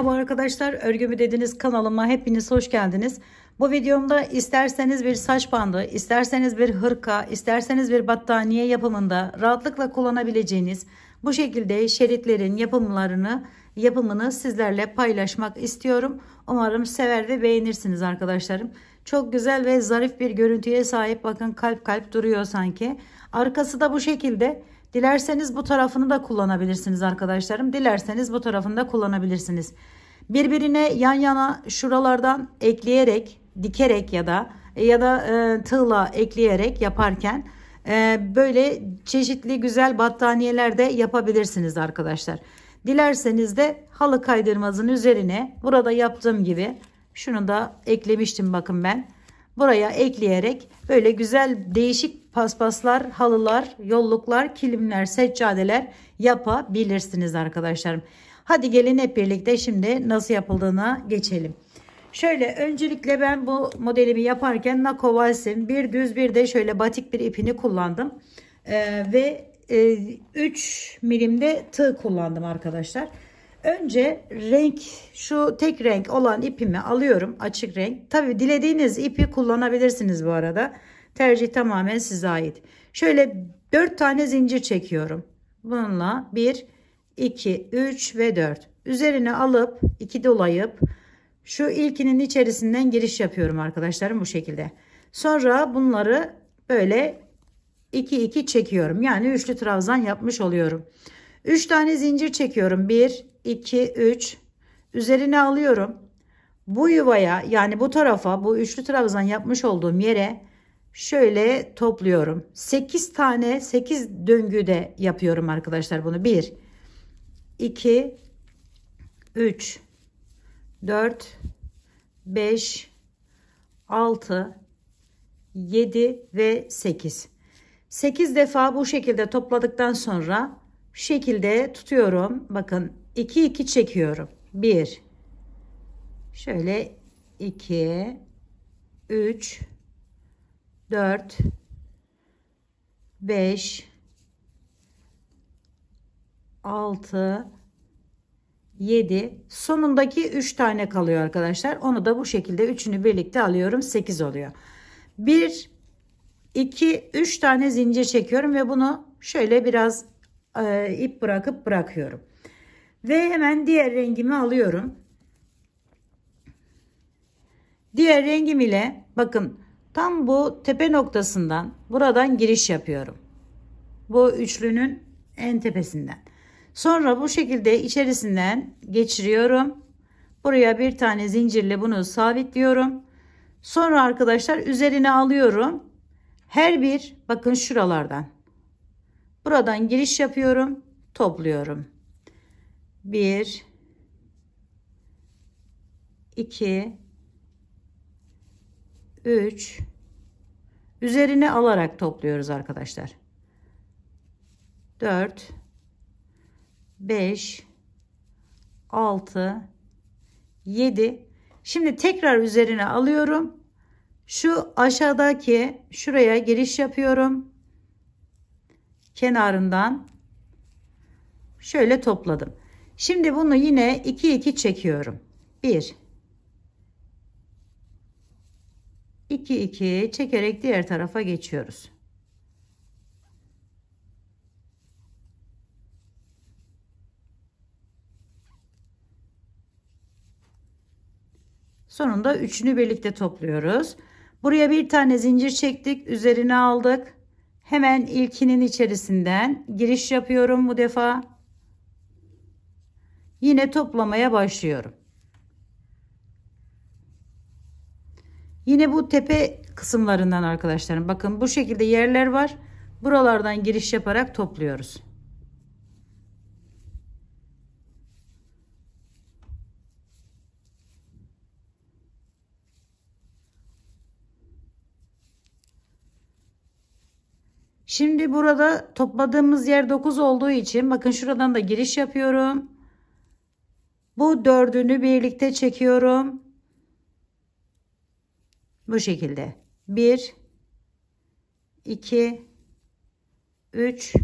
Merhaba arkadaşlar, Örgü Dediniz kanalıma hepiniz hoş geldiniz. Bu videomda isterseniz bir saç bandı, isterseniz bir hırka, isterseniz bir battaniye yapımında rahatlıkla kullanabileceğiniz bu şekilde şeritlerin yapımını sizlerle paylaşmak istiyorum. Umarım sever ve beğenirsiniz arkadaşlarım. Çok güzel ve zarif bir görüntüye sahip, bakın kalp kalp duruyor sanki. Arkası da bu şekilde. Dilerseniz bu tarafını da kullanabilirsiniz arkadaşlarım. Dilerseniz bu tarafını da kullanabilirsiniz. Birbirine yan yana şuralardan ekleyerek, dikerek ya da tığla ekleyerek yaparken böyle çeşitli güzel battaniyeler de yapabilirsiniz arkadaşlar. Dilerseniz de halı kaydırmazın üzerine burada yaptığım gibi şunu da eklemiştim, bakın ben. Buraya ekleyerek böyle güzel değişik paspaslar, halılar, yolluklar, kilimler, seccadeler yapabilirsiniz arkadaşlarım. Hadi gelin hep birlikte şimdi nasıl yapıldığına geçelim. Şöyle öncelikle ben bu modelimi yaparken Nako Vals'in bir düz bir de şöyle batik bir ipini kullandım. Ve 3 milimde tığ kullandım arkadaşlar. Önce şu tek renk olan ipimi alıyorum, açık renk. Tabi dilediğiniz ipi kullanabilirsiniz bu arada. Tercih tamamen size ait. Şöyle 4 tane zincir çekiyorum. Bununla 1, 2, 3 ve 4. Üzerine alıp 2 dolayıp şu ilkinin içerisinden giriş yapıyorum arkadaşlarım, bu şekilde. Sonra bunları böyle 2 çekiyorum. Yani üçlü trabzan yapmış oluyorum. 3 tane zincir çekiyorum. 1, 2, 3. Üzerine alıyorum. Bu yuvaya, yani bu tarafa, bu üçlü trabzan yapmış olduğum yere şöyle topluyorum. 8 tane, 8 döngüde yapıyorum arkadaşlar bunu. 1, 2, 3, 4, 5, 6, 7 ve 8. 8 defa bu şekilde topladıktan sonra şu şekilde tutuyorum. Bakın 2 çekiyorum. 1, şöyle 2, 3, 4, 5, 6, 7. Sonundaki 3 tane kalıyor arkadaşlar. Onu da bu şekilde üçünü birlikte alıyorum. 8 oluyor. 1, 2, 3 tane zincir çekiyorum ve bunu şöyle biraz ip bırakıp bırakıyorum. Ve hemen diğer rengimi alıyorum. Diğer rengim ile bakın tam bu tepe noktasından buradan giriş yapıyorum. Bu üçlünün en tepesinden. Sonra bu şekilde içerisinden geçiriyorum. Buraya bir tane zincirle bunu sabitliyorum. Sonra arkadaşlar üzerine alıyorum. Her bir, bakın şuralardan. Buradan giriş yapıyorum. Topluyorum. 1, 2, 3. Üzerine alarak topluyoruz arkadaşlar. 4, 5, 6, 7. Şimdi tekrar üzerine alıyorum. Şu aşağıdaki şuraya giriş yapıyorum. Kenarından şöyle topladım. Şimdi bunu yine 2 çekiyorum. 1, 2 çekerek diğer tarafa geçiyoruz. Sonunda üçünü birlikte topluyoruz. Buraya bir tane zincir çektik, üzerine aldık. Hemen ilkinin içerisinden giriş yapıyorum bu defa. Yine toplamaya başlıyorum. Yine bu tepe kısımlarından arkadaşlarım, bakın bu şekilde yerler var. Buralardan giriş yaparak topluyoruz. Şimdi burada topladığımız yer 9 olduğu için bakın şuradan da giriş yapıyorum. Bu dördünü birlikte çekiyorum. Bu şekilde. 1, 2, 3,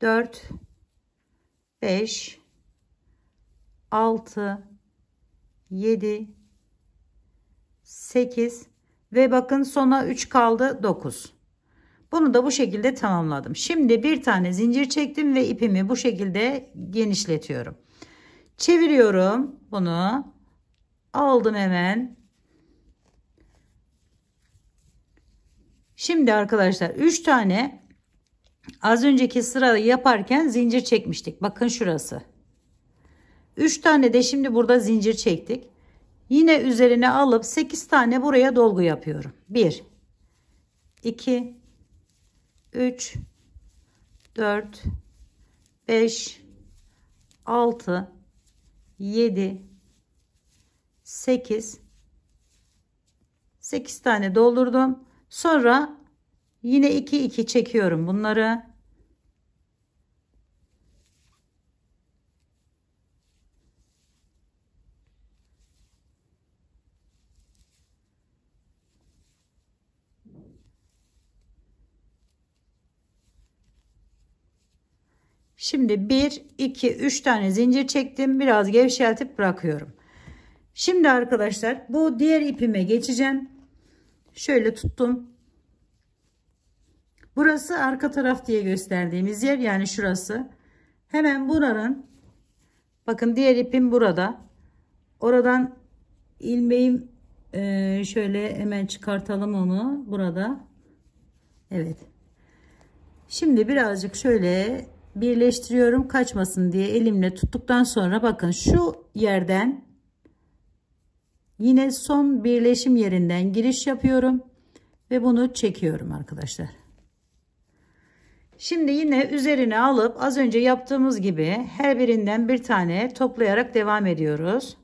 4, 5, 6, 7, 8 ve bakın sona 3 kaldı, 9. Bunu da bu şekilde tamamladım. Şimdi bir tane zincir çektim ve ipimi bu şekilde genişletiyorum. Çeviriyorum bunu. Aldım hemen. Şimdi arkadaşlar 3 tane az önceki sırayı yaparken zincir çekmiştik. Bakın şurası. 3 tane de şimdi burada zincir çektik. Yine üzerine alıp 8 tane buraya dolgu yapıyorum. 1, 2, 3, 4, 5, 6, 7, 8 tane doldurdum. Sonra yine 2 2 çekiyorum bunları. Şimdi 1 2 3 tane zincir çektim. Biraz gevşeltip bırakıyorum. Şimdi arkadaşlar bu diğer ipime geçeceğim. Şöyle tuttum. Burası arka taraf diye gösterdiğimiz yer, yani şurası. Hemen buranın, bakın diğer ipim burada. Oradan ilmeğim şöyle hemen çıkartalım onu burada. Evet. Şimdi birazcık şöyle birleştiriyorum kaçmasın diye, elimle tuttuktan sonra bakın şu yerden yine son birleşim yerinden giriş yapıyorum ve bunu çekiyorum arkadaşlar. Şimdi yine üzerine alıp az önce yaptığımız gibi her birinden bir tane toplayarak devam ediyoruz.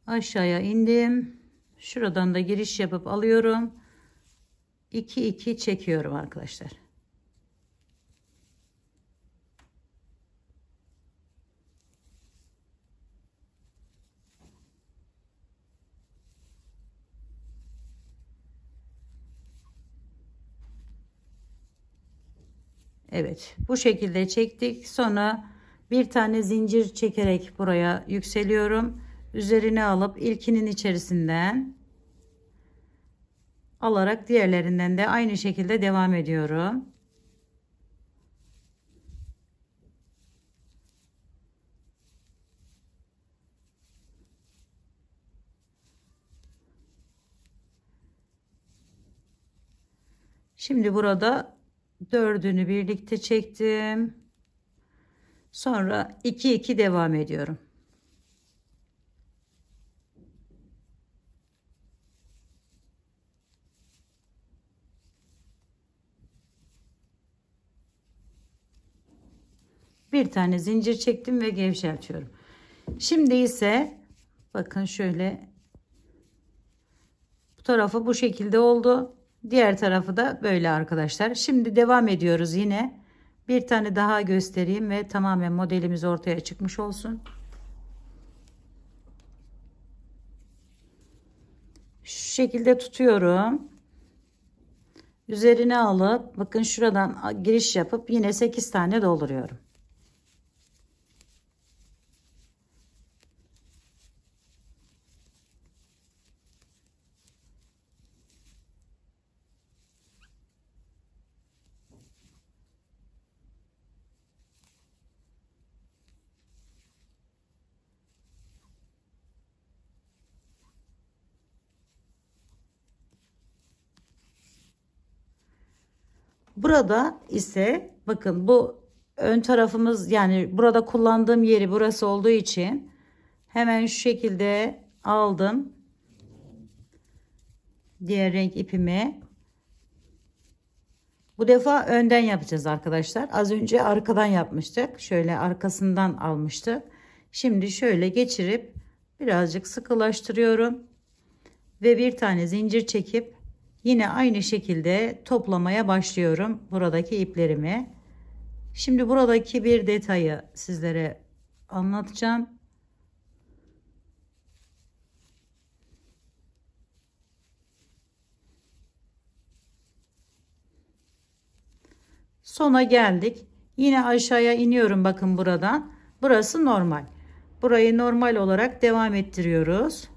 Aşağıya indim. Şuradan da giriş yapıp alıyorum. 2 2 çekiyorum arkadaşlar. Evet, bu şekilde çektik. Sonra bir tane zincir çekerek buraya yükseliyorum. Üzerine alıp ilkinin içerisinden alarak diğerlerinden de aynı şekilde devam ediyorum. Şimdi burada dördünü birlikte çektim. Sonra 2 2 devam ediyorum. Bir tane zincir çektim ve gevşeltiyorum. Şimdi ise bakın şöyle bu tarafı bu şekilde oldu. Diğer tarafı da böyle arkadaşlar. Şimdi devam ediyoruz yine. Bir tane daha göstereyim ve tamamen modelimiz ortaya çıkmış olsun. Şu şekilde tutuyorum. Üzerine alıp bakın şuradan giriş yapıp yine 8 tane dolduruyorum. Burada ise bakın bu ön tarafımız, yani burada kullandığım yeri burası olduğu için hemen şu şekilde aldım diğer renk ipimi. Bu defa önden yapacağız arkadaşlar. Az önce arkadan yapmıştık. Şöyle arkasından almıştık. Şimdi şöyle geçirip birazcık sıkılaştırıyorum ve bir tane zincir çekip yine aynı şekilde toplamaya başlıyorum buradaki iplerimi. Şimdi buradaki bir detayı sizlere anlatacağım. Sona geldik. Yine aşağıya iniyorum bakın buradan. Burası normal. Burayı normal olarak devam ettiriyoruz.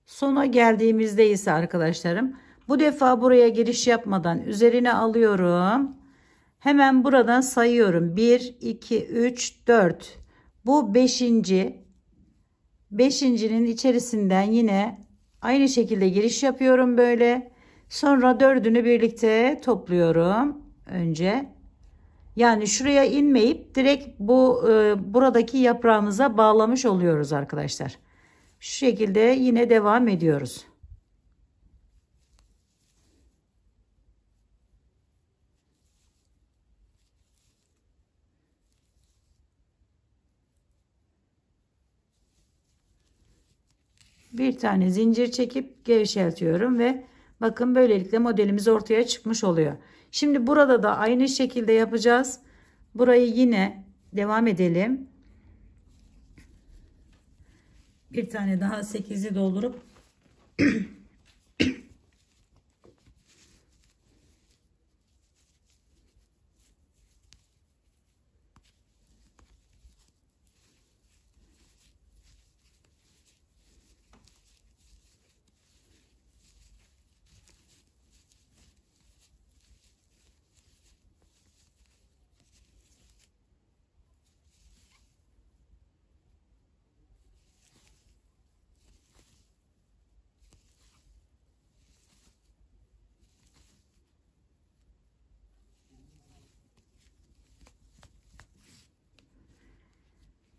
Sona geldiğimizde ise arkadaşlarım, bu defa buraya giriş yapmadan üzerine alıyorum. Hemen buradan sayıyorum. 1, 2, 3, 4. Bu 5. Beşincinin içerisinden yine aynı şekilde giriş yapıyorum böyle. Sonra 4'ünü birlikte topluyorum önce. Yani şuraya inmeyip direkt bu buradaki yaprağımıza bağlamış oluyoruz arkadaşlar. Şu şekilde yine devam ediyoruz. Bir tane zincir çekip gevşeltiyorum ve bakın böylelikle modelimiz ortaya çıkmış oluyor. Şimdi burada da aynı şekilde yapacağız. Burayı yine devam edelim. Bir tane daha 8'i doldurup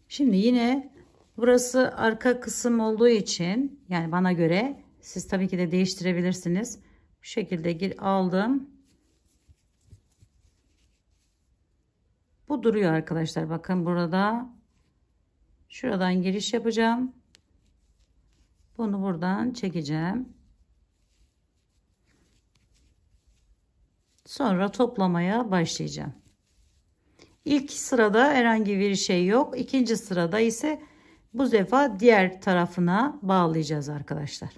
şimdi yine burası arka kısım olduğu için, yani bana göre, siz tabii ki de değiştirebilirsiniz. Bu şekilde aldım. Bu duruyor arkadaşlar. Bakın burada. Şuradan giriş yapacağım. Bunu buradan çekeceğim. Sonra toplamaya başlayacağım. İlk sırada herhangi bir şey yok. İkinci sırada ise bu defa diğer tarafına bağlayacağız arkadaşlar.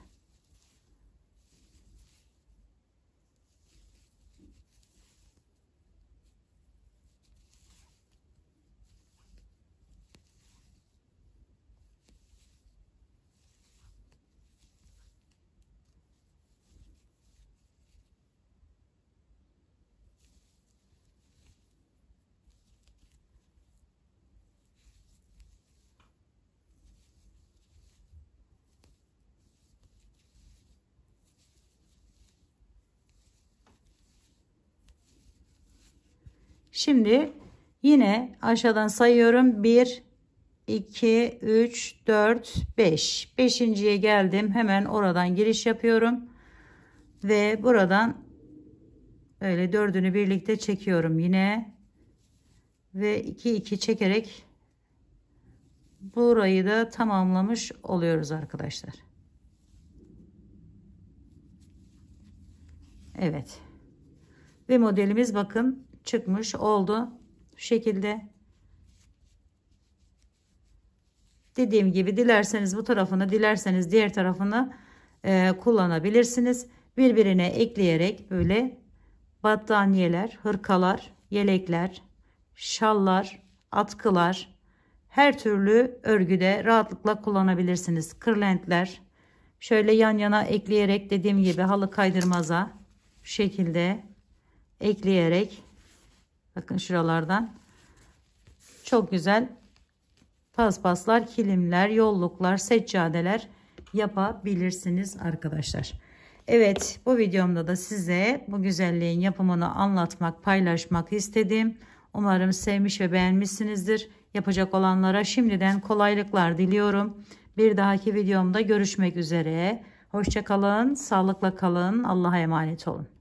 Şimdi yine aşağıdan sayıyorum. 1, 2, 3, 4, 5. Beşinciye geldim. Hemen oradan giriş yapıyorum. Ve buradan öyle 4'ünü birlikte çekiyorum yine. Ve 2, 2 çekerek burayı da tamamlamış oluyoruz arkadaşlar. Evet. Ve modelimiz bakın çıkmış oldu. Şu şekilde. Dediğim gibi dilerseniz bu tarafını, dilerseniz diğer tarafını kullanabilirsiniz. Birbirine ekleyerek böyle battaniyeler, hırkalar, yelekler, şallar, atkılar, her türlü örgüde rahatlıkla kullanabilirsiniz. Kırlentler şöyle yan yana ekleyerek, dediğim gibi halı kaydırmaza bu şekilde ekleyerek, bakın şuralardan çok güzel paspaslar, kilimler, yolluklar, seccadeler yapabilirsiniz arkadaşlar. Evet, bu videomda da size bu güzelliğin yapımını anlatmak, paylaşmak istedim. Umarım sevmiş ve beğenmişsinizdir. Yapacak olanlara şimdiden kolaylıklar diliyorum. Bir dahaki videomda görüşmek üzere. Hoşça kalın, sağlıkla kalın, Allah'a emanet olun.